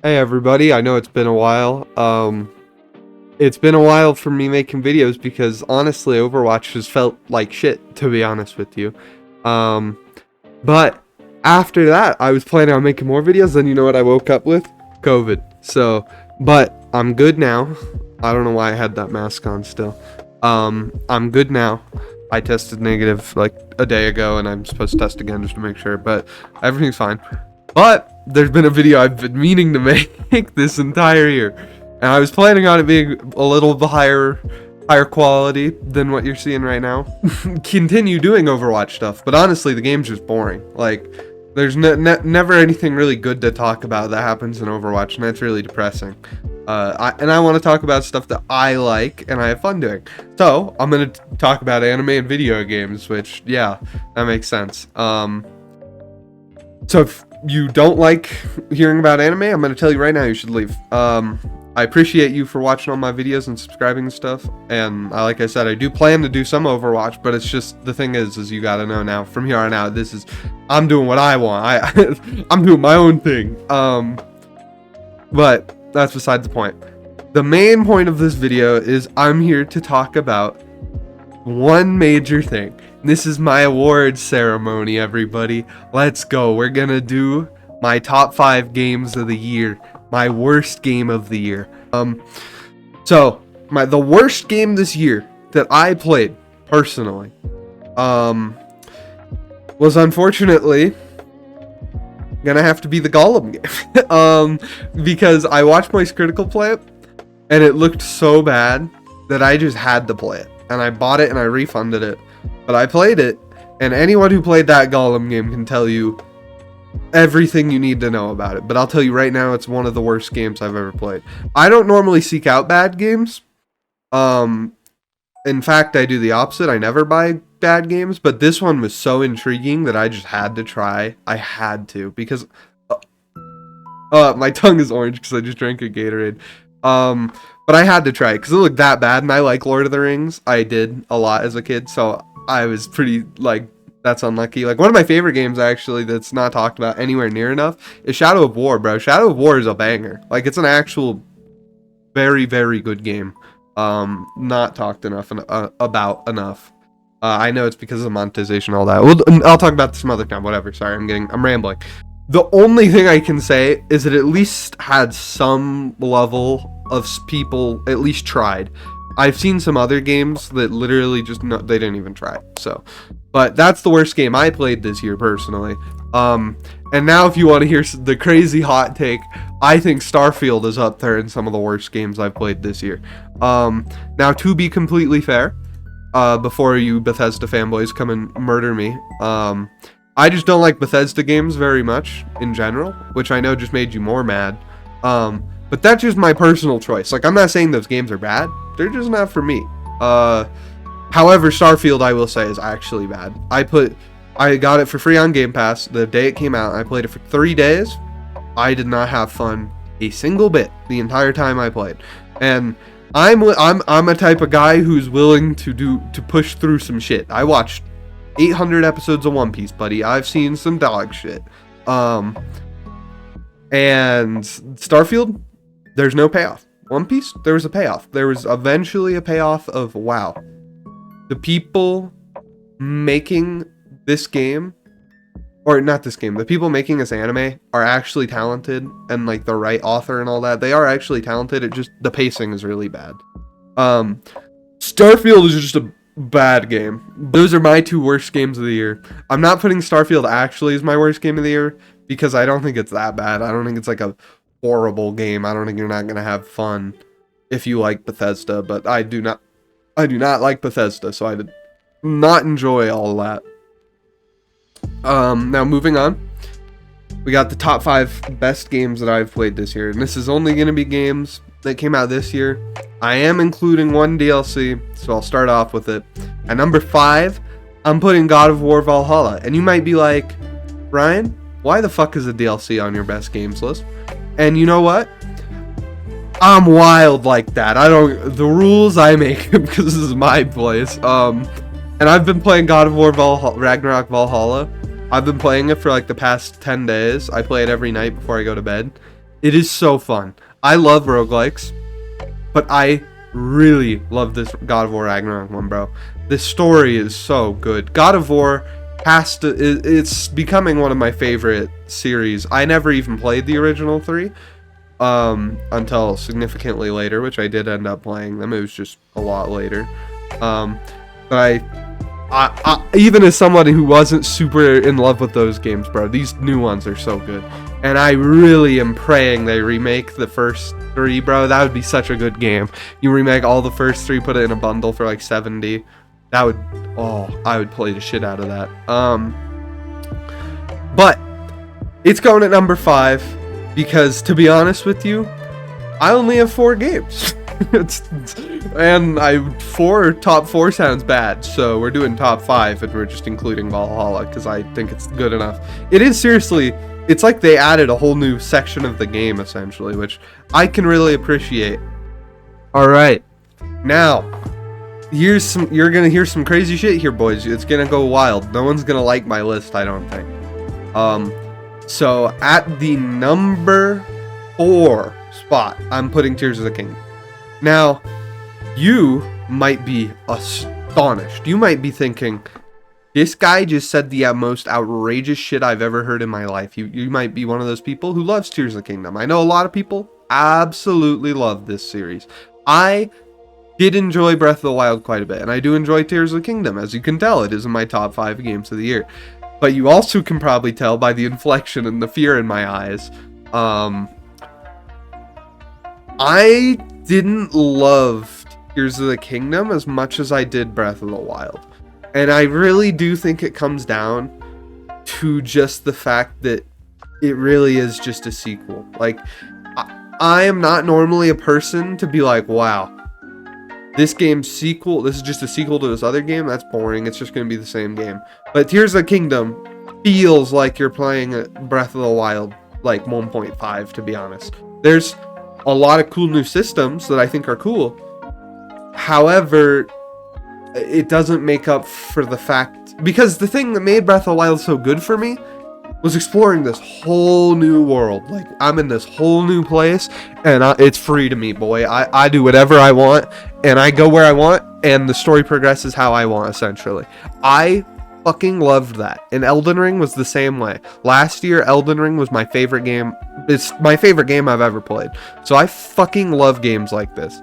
Hey everybody, I know it's been a while. It's been a while for me making videos because honestly Overwatch has felt like shit, to be honest with you. But after that, I was planning on making more videos, then you know what I woke up with? COVID. But I'm good now. I don't know why I had that mask on still. I'm good now. I tested negative like a day ago and I'm supposed to test again just to make sure, but everything's fine. But there's been a video I've been meaning to make this entire year, and I was planning on it being a little higher quality than what you're seeing right now. Continue doing Overwatch stuff, but honestly, the game's just boring. Like, there's never anything really good to talk about that happens in Overwatch, and that's really depressing. I want to talk about stuff that I like and I have fun doing. So I'm gonna talk about anime and video games, which yeah, that makes sense. So if you don't like hearing about anime, I'm going to tell you right now you should leave. I appreciate you for watching all my videos and subscribing and stuff. And like I said, I do plan to do some Overwatch, but it's just, the thing is you got to know now, from here on out, I'm doing what I want. I'm doing my own thing. But that's beside the point. The main point of this video is I'm here to talk about one major thing. This is my awards ceremony, everybody. Let's go. We're gonna do my top 5 games of the year. My worst game of the year. The worst game this year that I played, personally, was unfortunately gonna have to be the Gollum game. Because I watched Moist Critical play it, and it looked so bad that I just had to play it. And I bought it and I refunded it. But I played it, and anyone who played that Gollum game can tell you everything you need to know about it. But I'll tell you right now, it's one of the worst games I've ever played. I don't normally seek out bad games. In fact, I do the opposite. I never buy bad games, but this one was so intriguing that I just had to try. I had to, because my tongue is orange because I just drank a Gatorade. But I had to try it because it looked that bad, and I like Lord of the Rings. I did a lot as a kid, so I was pretty, like, that's unlucky. Like, one of my favorite games, actually, that's not talked about anywhere near enough is Shadow of War, bro. Shadow of War is a banger. Like, it's an actual very, very good game. Not talked enough about enough. I know it's because of monetization and all that. I'll talk about this some other time, whatever. Sorry, I'm rambling. The only thing I can say is that at least had some level of people at least tried. I've seen some other games that literally just they didn't even try. So, but that's the worst game I played this year personally. And now if you want to hear the crazy hot take, I think Starfield is up there in some of the worst games I've played this year. Now to be completely fair, before you Bethesda fanboys come and murder me, I just don't like Bethesda games very much in general, which I know just made you more mad. But that's just my personal choice. Like, I'm not saying those games are bad. They're just not for me. However, Starfield, I will say, is actually bad. I got it for free on Game Pass the day it came out. I played it for 3 days. I did not have fun a single bit the entire time I played. And I'm a type of guy who's willing to push through some shit. I watched 800 episodes of One Piece, buddy. I've seen some dog shit. And Starfield, there's no payoff. One Piece, there was a payoff. There was eventually a payoff of, wow, the people making this game, or not this game, the people making this anime are actually talented, and like the right author and all that, they are actually talented. It just, the pacing is really bad. Starfield is just a bad game. Those are my 2 worst games of the year. I'm not putting Starfield actually as my worst game of the year because I don't think it's that bad. I don't think it's like a horrible game. I don't think you're not gonna have fun if you like Bethesda, but I do not like Bethesda, so I did not enjoy all of that. Now moving on, we got the top 5 best games that I've played this year, and this is only gonna be games that came out this year. I am including one DLC, so I'll start off with it. At number 5, I'm putting God of War Valhalla. And you might be like, Ryan, why the fuck is a DLC on your best games list? And you know what? I'm wild like that. The rules I make because this is my place. And I've been playing God of War Ragnarok Valhalla. I've been playing it for like the past 10 days. I play it every night before I go to bed. It is so fun. I love roguelikes, but I really love this God of War Ragnarok one, bro. This story is so good. God of War it's becoming one of my favorite series. I never even played the original 3 until significantly later, which I did end up playing them. It was just a lot later. But I even as somebody who wasn't super in love with those games, bro, these new ones are so good. And I really am praying they remake the first 3, bro. That would be such a good game. You remake all the first 3, put it in a bundle for like $70. That would, I would play the shit out of that. But it's going at number 5 because, to be honest with you, I only have 4 games. And top 4 sounds bad, so we're doing top 5 and we're just including Valhalla because I think it's good enough. It is seriously, it's like they added a whole new section of the game essentially, which I can really appreciate. All right, now you're gonna hear some crazy shit here, boys. It's gonna go wild. No one's gonna like my list, I don't think. So at the number 4 spot, I'm putting Tears of the Kingdom. Now, you might be astonished. You might be thinking, this guy just said the most outrageous shit I've ever heard in my life. You might be one of those people who loves Tears of the Kingdom. I know a lot of people absolutely love this series. I did enjoy Breath of the Wild quite a bit, and I do enjoy Tears of the Kingdom. As you can tell, it is in my top 5 games of the year. But you also can probably tell by the inflection and the fear in my eyes. I didn't love Tears of the Kingdom as much as I did Breath of the Wild. And I really do think it comes down to just the fact that it really is just a sequel. Like, I am not normally a person to be like, wow, this game's sequel, this is just a sequel to this other game, that's boring, it's just going to be the same game. But Tears of the Kingdom feels like you're playing Breath of the Wild, like 1.5, to be honest. There's a lot of cool new systems that I think are cool. However, it doesn't make up for the fact, because the thing that made Breath of the Wild so good for me was exploring this whole new world. Like, I'm in this whole new place, and it's free to me, boy. I do whatever I want, and I go where I want, and the story progresses how I want, essentially. I fucking loved that. And Elden Ring was the same way. Last year, Elden Ring was my favorite game. It's my favorite game I've ever played. So I fucking love games like this.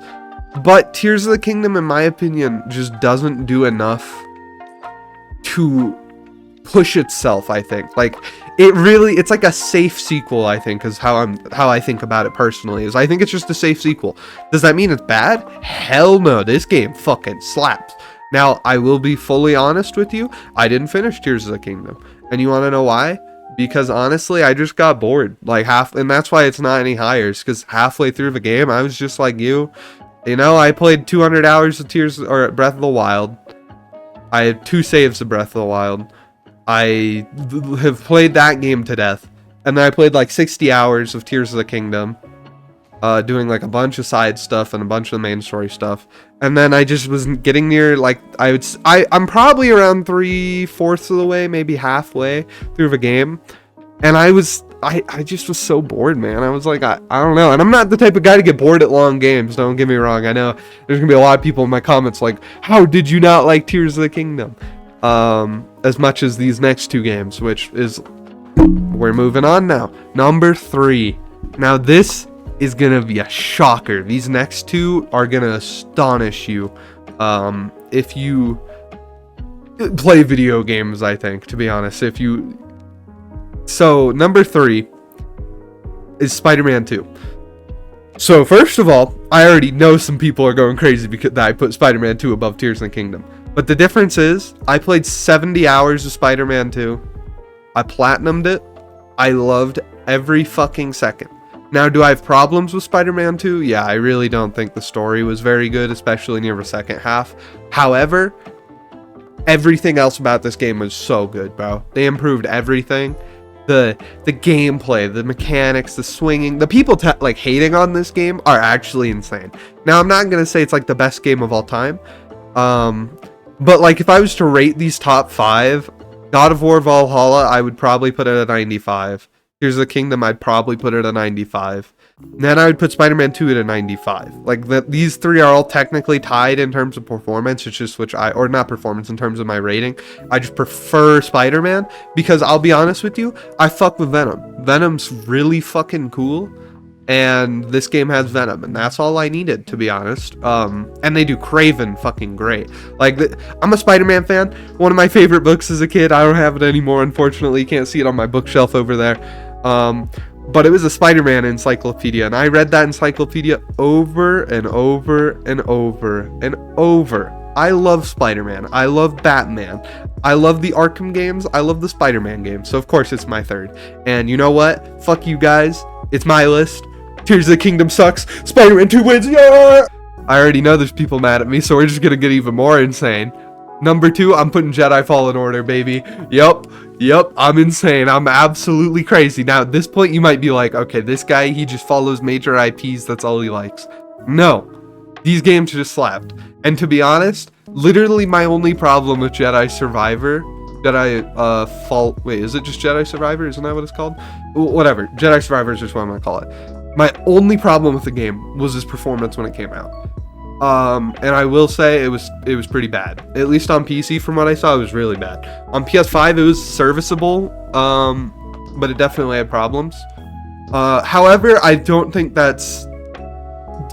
But Tears of the Kingdom, in my opinion, just doesn't do enough to push itself, I think. Like, it's like a safe sequel, I think, is how I think about it personally. Is I think it's just a safe sequel. Does that mean it's bad? Hell no. This game fucking slaps. Now, I will be fully honest with you. I didn't finish Tears of the Kingdom. And you want to know why? Because honestly, I just got bored. Like, and that's why it's not any higher. Because halfway through the game, I was just like you. You know, I played 200 hours of Breath of the Wild. I had 2 saves of Breath of the Wild. I have played that game to death. And then I played like 60 hours of Tears of the Kingdom. Doing like a bunch of side stuff and a bunch of the main story stuff. And then I just was getting near, like, I'm probably around 3/4 of the way, maybe halfway through the game. And I just was so bored, man. I was like, I don't know. And I'm not the type of guy to get bored at long games, don't get me wrong. I know there's gonna be a lot of people in my comments like, how did you not like Tears of the Kingdom? As much as these next 2 games, which is, we're moving on now. Number 3. Now this is gonna be a shocker. These next 2 are gonna astonish you if you play video games, I think, to be honest. So number 3 is Spider-Man 2. So first of all, I already know some people are going crazy because I put Spider-Man 2 above Tears of the Kingdom. But the difference is, I played 70 hours of Spider-Man 2. I platinumed it. I loved every fucking second. Now, do I have problems with Spider-Man 2? Yeah, I really don't think the story was very good, especially near the second half. However, everything else about this game was so good, bro. They improved everything. The gameplay, the mechanics, the swinging. The people like hating on this game are actually insane. Now, I'm not going to say it's like the best game of all time. But like if I was to rate these top 5, God of War Valhalla, I would probably put it at 95. Tears of the Kingdom, I'd probably put it at 95. Then I would put Spider-Man 2 at a 95. Like, these three are all technically tied in terms of performance. It's just or not performance, in terms of my rating. I just prefer Spider-Man because I'll be honest with you, I fuck with Venom. Venom's really fucking cool. And this game has Venom, and that's all I needed, to be honest. And they do Kraven fucking great. Like, I'm a Spider-Man fan. One of my favorite books as a kid. I don't have it anymore, unfortunately. You can't see it on my bookshelf over there. But it was a Spider-Man encyclopedia, and I read that encyclopedia over and over and over and over. I love Spider-Man. I love Batman. I love the Arkham games. I love the Spider-Man games. So, of course, it's my third. And you know what? Fuck you guys. It's my list. Tears of the Kingdom sucks. Spider-Man 2 wins. Yeah! I already know there's people mad at me, so we're just gonna get even more insane. Number 2, I'm putting Jedi Fallen Order, baby. Yep, I'm insane. I'm absolutely crazy. Now, at this point, you might be like, okay, this guy, he just follows major IPs. That's all he likes. No. These games just slapped. And to be honest, literally my only problem with Jedi Survivor... Wait, is it just Jedi Survivor? Isn't that what it's called? Whatever. Jedi Survivor is just what I'm gonna call it. My only problem with the game was his performance when it came out. And I will say it was pretty bad. At least on PC, from what I saw, it was really bad. On PS5, it was serviceable, but it definitely had problems. However, I don't think that's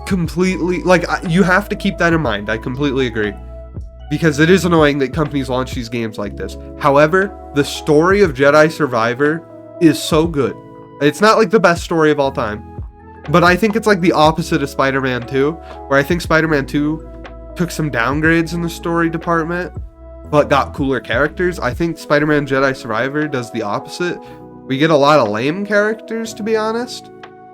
completely... Like, you have to keep that in mind. I completely agree. Because it is annoying that companies launch these games like this. However, the story of Jedi Survivor is so good. It's not like the best story of all time. But I think it's like the opposite of Spider-Man 2, where I think Spider-Man 2 took some downgrades in the story department, but got cooler characters. I think Spider-Man Jedi Survivor does the opposite. We get a lot of lame characters, to be honest,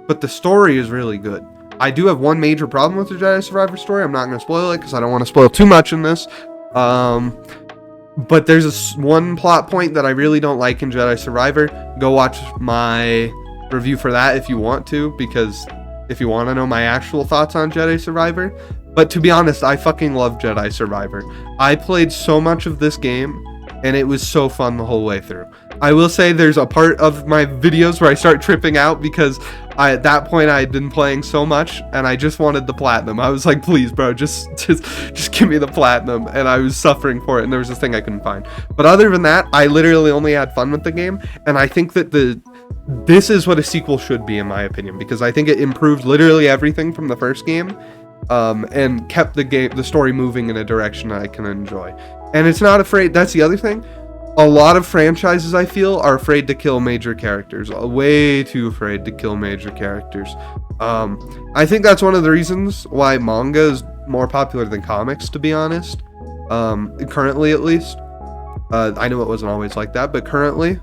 but the story is really good. I do have one major problem with the Jedi Survivor story. I'm not going to spoil it because I don't want to spoil too much in this. But there's one plot point that I really don't like in Jedi Survivor. Go watch my review for that if you want to, because if you want to know my actual thoughts on Jedi Survivor. But to be honest, I fucking love Jedi Survivor. I played so much of this game, and it was so fun the whole way through. I will say there's a part of my videos where I start tripping out because at that point I had been playing so much and I just wanted the platinum. I was like, please, bro, just give me the platinum. And I was suffering for it, and there was this thing I couldn't find. But other than that, I literally only had fun with the game, and I think that this is what a sequel should be, in my opinion, because I think it improved literally everything from the first game, and kept the story moving in a direction I can enjoy. And it's not afraid. That's the other thing. A lot of franchises, I feel, are afraid to kill major characters. Way too afraid to kill major characters. I think that's one of the reasons why manga is more popular than comics, to be honest. Currently, at least. I know it wasn't always like that, but currently,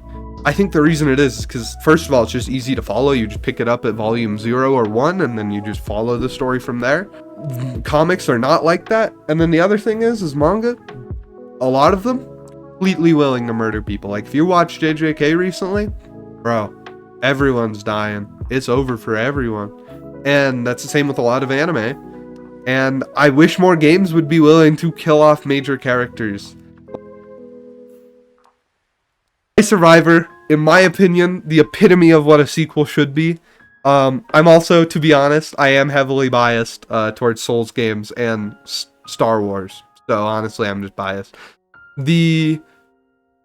I think the reason it is because, first of all, it's just easy to follow. You just pick it up at volume 0 or 1, and then you just follow the story from there. Comics are not like that. And then the other thing is manga, a lot of them, completely willing to murder people. Like, if you watched JJK recently, bro, everyone's dying. It's over for everyone. And that's the same with a lot of anime. And I wish more games would be willing to kill off major characters. Survivor, in my opinion, the epitome of what a sequel should be. I'm also, to be honest, I am heavily biased towards Souls games and Star Wars. So honestly, I'm just biased. The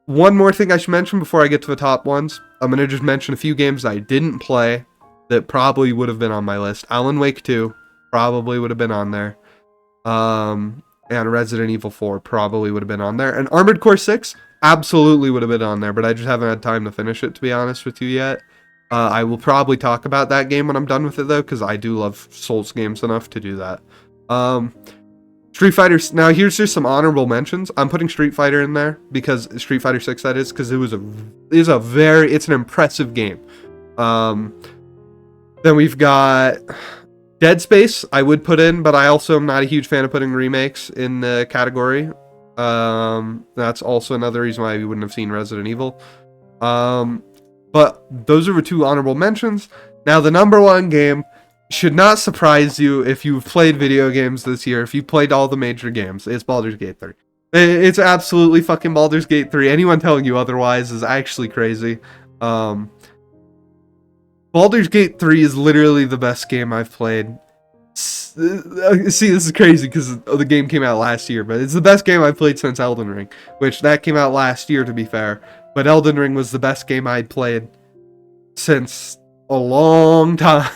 one more thing I should mention before I get to the top ones, I'm going to just mention a few games I didn't play that probably would have been on my list. Alan Wake 2 probably would have been on there. And Resident Evil 4 probably would have been on there. And Armored Core 6 absolutely would have been on there, but I just haven't had time to finish it, to be honest with you yet. I will probably talk about that game when I'm done with it, though, because I do love Souls games enough to do that. Street Fighter... Now, here's just some honorable mentions. I'm putting Street Fighter in there, because Street Fighter 6, that is, because it's an impressive game. Then we've got Dead Space, I would put in, but I also am not a huge fan of putting remakes in the category. That's also another reason why we wouldn't have seen Resident Evil. But those are the two honorable mentions. Now, the number one game should not surprise you if you've played video games this year, if you played all the major games. It's Baldur's Gate 3. It's absolutely fucking Baldur's Gate 3. Anyone telling you otherwise is actually crazy. Baldur's Baldur's Gate 3 is literally the best game I've played. See, this is crazy because the game came out last year, but it's the best game I've played since Elden Ring, which that came out last year, to be fair. But Elden Ring was the best game I'd played since a long time.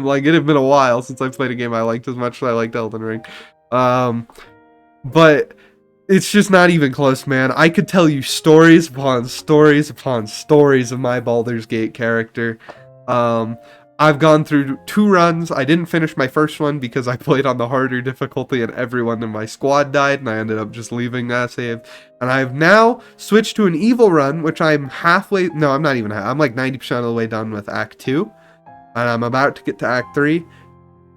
Like, it had been a while since I played a game I liked as much as I liked Elden Ring. But it's just not even close, man. I could tell you stories upon stories upon stories of my Baldur's Gate character. I've gone through 2 runs. I didn't finish my first one because I played on the harder difficulty and everyone in my squad died, and I ended up just leaving that save. And I've now switched to an evil run, which I'm halfway... No, I'm not even half. I'm like 90% of the way done with Act 2. And I'm about to get to Act 3.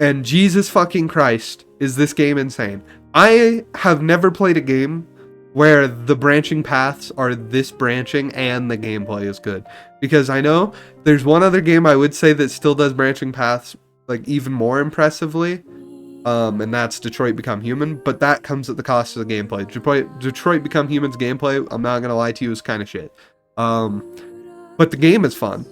And Jesus fucking Christ, is this game insane. I have never played a game where the branching paths are this branching and the gameplay is good. Because I know there's one other game I would say that still does branching paths like even more impressively, and that's Detroit Become Human, but that comes at the cost of the gameplay. Detroit Become Human's gameplay, I'm not gonna lie to you, is kind of shit. But the game is fun.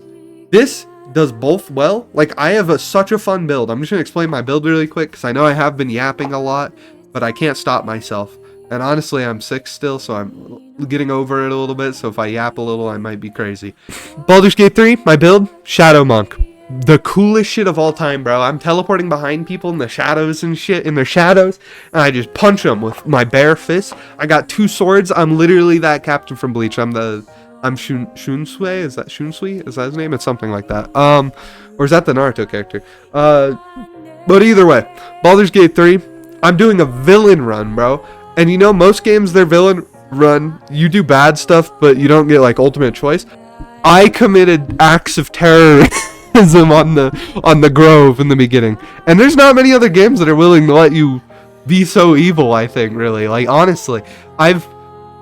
This does both well. Like, I have such a fun build. I'm just gonna explain my build really quick because I know I have been yapping a lot, but I can't stop myself. And honestly, I'm sick still, so I'm getting over it a little bit, so if I yap a little, I might be crazy. Baldur's Gate 3, my build, Shadow Monk. The coolest shit of all time, bro. I'm teleporting behind people in the shadows and shit, in their shadows, and I just punch them with my bare fist. I got 2 swords. I'm literally that captain from Bleach. I'm Shunsui? Is that Shunsui? Is that his name? It's something like that. Or is that the Naruto character? But either way, Baldur's Gate 3, I'm doing a villain run, bro. And you know, most games, their villain run, you do bad stuff, but you don't get, like, ultimate choice. I committed acts of terrorism on the Grove in the beginning. And there's not many other games that are willing to let you be so evil, I think, really. Like, honestly, I've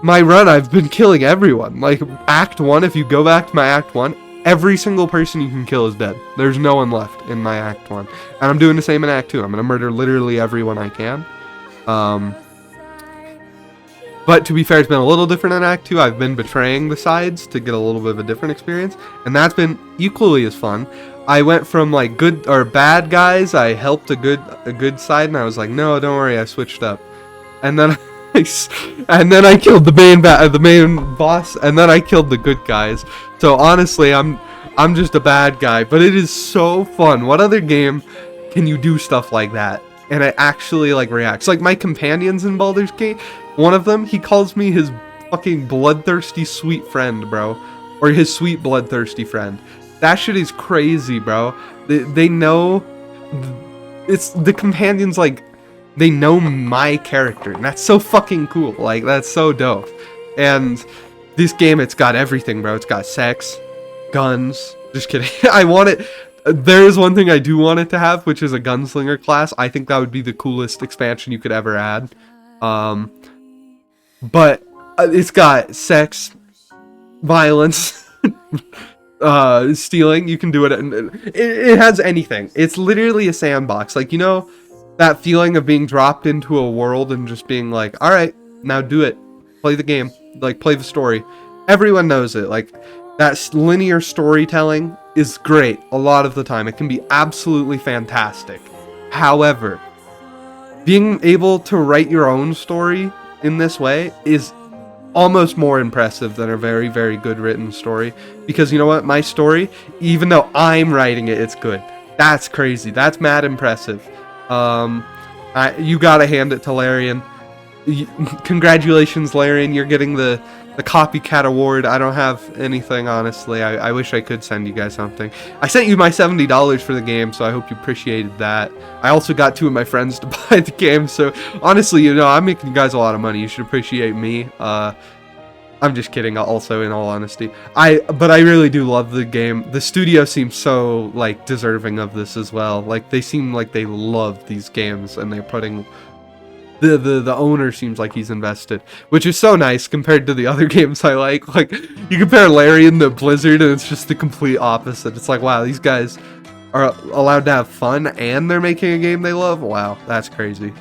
been killing everyone. Like, Act 1, if you go back to my Act 1, every single person you can kill is dead. There's no one left in my Act 1. And I'm doing the same in Act 2. I'm gonna murder literally everyone I can. But to be fair, it's been a little different in Act 2. I've been betraying the sides to get a little bit of a different experience, and that's been equally as fun. I went from like good or bad guys, I helped a good side, and I was like, no, don't worry, I switched up. And then I killed the main boss, and then I killed the good guys. So honestly, I'm just a bad guy, but it is so fun. What other game can you do stuff like that? And it actually like reacts. Like my companions in Baldur's Gate, one of them, he calls me his fucking bloodthirsty sweet friend, bro. Or his sweet bloodthirsty friend. That shit is crazy, bro. They know... It's the companions, like, they know my character. And that's so fucking cool. Like, that's so dope. And this game, it's got everything, bro. It's got sex, guns. Just kidding. I want it... There is one thing I do want it to have, which is a gunslinger class. I think that would be the coolest expansion you could ever add. But it's got sex, violence, stealing. You can do it. It has anything. It's literally a sandbox. Like, you know, that feeling of being dropped into a world and just being like, all right, now do it. Play the game. Like, play the story. Everyone knows it. Like, that linear storytelling is great a lot of the time. It can be absolutely fantastic. However, being able to write your own story in this way is almost more impressive than a very, very good written story. Because you know what? My story, even though I'm writing it, it's good. That's crazy. That's mad impressive. You gotta hand it to Larian. Congratulations, Larian. You're getting the copycat award. I don't have anything, honestly. I wish I could send you guys something. I sent you my $70 for the game, so I hope you appreciated that. I also got 2 of my friends to buy the game, so honestly, you know, I'm making you guys a lot of money. You should appreciate me. I'm just kidding, also, in all honesty. But I really do love the game. The studio seems so, like, deserving of this as well. Like, they seem like they love these games, and they're putting... The owner seems like he's invested, which is so nice compared to the other games I like. Like, you compare Larian to Blizzard, and it's just the complete opposite. It's like, wow, these guys are allowed to have fun, and they're making a game they love? Wow, that's crazy.